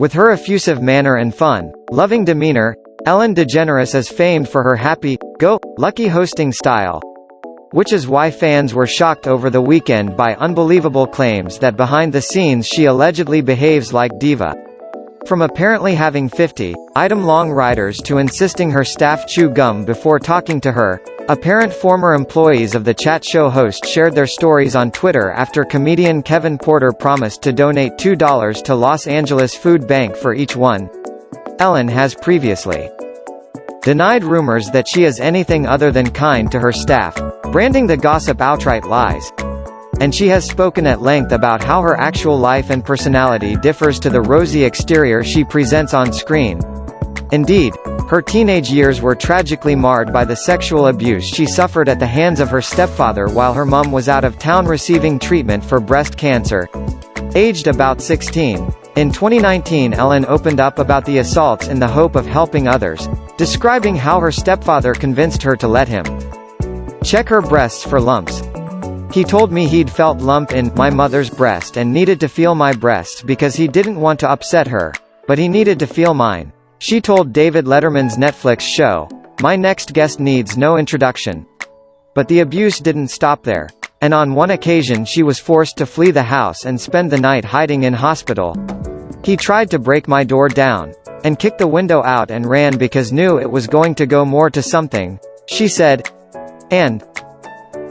With her effusive manner and fun, loving demeanor, Ellen DeGeneres is famed for her happy-go-lucky hosting style, which is why fans were shocked over the weekend by unbelievable claims that behind the scenes she allegedly behaves like diva. From apparently having 50-item-long riders to insisting her staff chew gum before talking to her, apparent former employees of the chat show host shared their stories on Twitter after comedian Kevin Porter promised to donate $2 to Los Angeles Food Bank for each one. Ellen has previously denied rumors that she is anything other than kind to her staff, branding the gossip outright lies. And she has spoken at length about how her actual life and personality differs to the rosy exterior she presents on screen. Indeed, her teenage years were tragically marred by the sexual abuse she suffered at the hands of her stepfather while her mum was out of town receiving treatment for breast cancer. Aged about 16. In 2019, Ellen opened up about the assaults in the hope of helping others, describing how her stepfather convinced her to let him check her breasts for lumps. He told me he'd felt lump in my mother's breast and needed to feel my breasts because he didn't want to upset her, but he needed to feel mine. She told David Letterman's Netflix show, "My next guest needs no introduction." But the abuse didn't stop there, and on one occasion she was forced to flee the house and spend the night hiding in hospital. He tried to break my door down, and kicked the window out and ran because knew it was going to go more to something, she said. And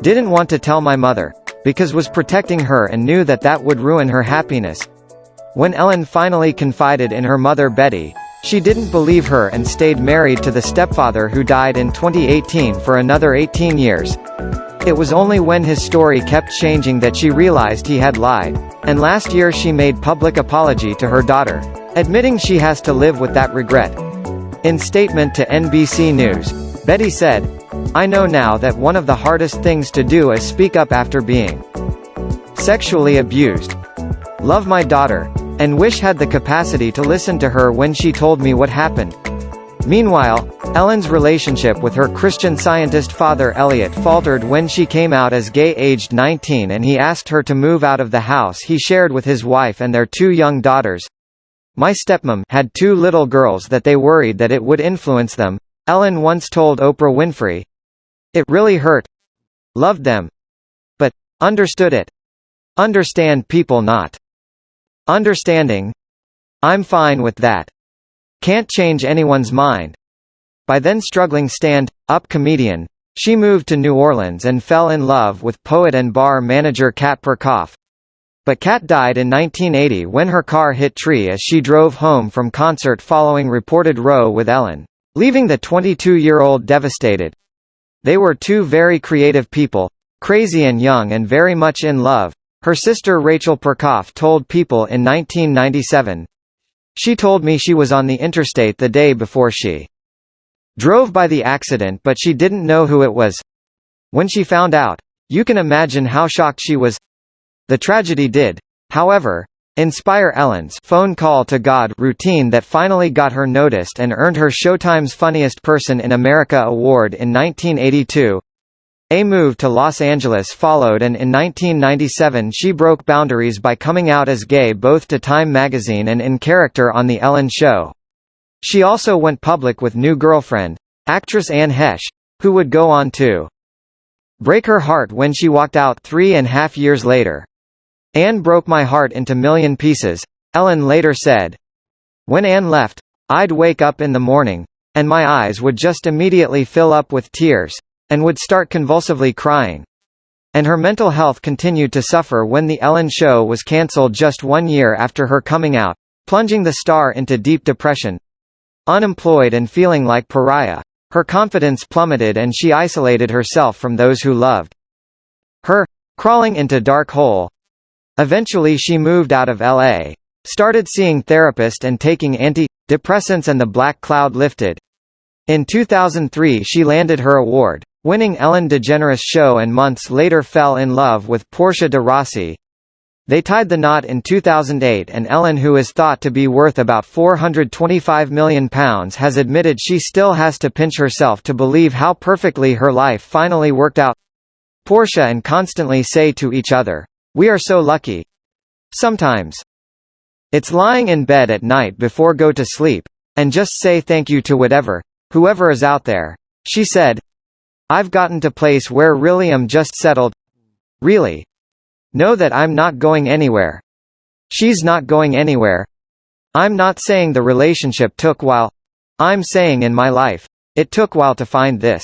didn't want to tell my mother, because was protecting her and knew that that would ruin her happiness. When Ellen finally confided in her mother Betty, she didn't believe her and stayed married to the stepfather who died in 2018 for another 18 years. It was only when his story kept changing that she realized he had lied, and last year she made public apology to her daughter, admitting she has to live with that regret. In statement to NBC News, Betty said, "I know now that one of the hardest things to do is speak up after being sexually abused. Love my daughter, and wish had the capacity to listen to her when she told me what happened." Meanwhile, Ellen's relationship with her Christian Scientist father Elliot faltered when she came out as gay aged 19 and he asked her to move out of the house he shared with his wife and their 2 young daughters. "My stepmom had 2 little girls that they worried that it would influence them," Ellen once told Oprah Winfrey. "It really hurt. Loved them. But understood it. Understand people not understanding. I'm fine with that. Can't change anyone's mind." By then struggling stand-up comedian, she moved to New Orleans and fell in love with poet and bar manager Kat Perkoff. But Kat died in 1980 when her car hit tree as she drove home from concert following reported row with Ellen, leaving the 22-year-old devastated. They were 2 very creative people, crazy and young and very much in love, her sister Rachel Perkoff told People in 1997. "She told me she was on the interstate the day before she drove by the accident but she didn't know who it was. When she found out, you can imagine how shocked she was." The tragedy did, however, inspire Ellen's phone call to God routine that finally got her noticed and earned her Showtime's Funniest Person in America award in 1982. A move to Los Angeles followed, and in 1997 she broke boundaries by coming out as gay both to Time magazine and in character on The Ellen Show. She also went public with new girlfriend, actress Anne Heche, who would go on to break her heart when she walked out 3.5 years later. "Anne broke my heart into million pieces," Ellen later said. "When Anne left, I'd wake up in the morning, and my eyes would just immediately fill up with tears, and would start convulsively crying." And her mental health continued to suffer when The Ellen Show was cancelled just 1 year after her coming out, plunging the star into deep depression. Unemployed and feeling like pariah, her confidence plummeted and she isolated herself from those who loved her, crawling into dark hole. Eventually she moved out of LA, started seeing therapists and taking anti-depressants, and the black cloud lifted. In 2003 she landed her award, winning Ellen DeGeneres Show, and months later fell in love with Portia de Rossi. They tied the knot in 2008, and Ellen, who is thought to be worth about £425 million, has admitted she still has to pinch herself to believe how perfectly her life finally worked out. Portia and constantly say to each other, "We are so lucky." Sometimes. It's lying in bed at night before go to sleep, and just say thank you to whoever is out there. She said, I've gotten to place where really I'm just settled. Really. Know that I'm not going anywhere. She's not going anywhere. I'm not saying the relationship took while. I'm saying in my life. It took while to find this.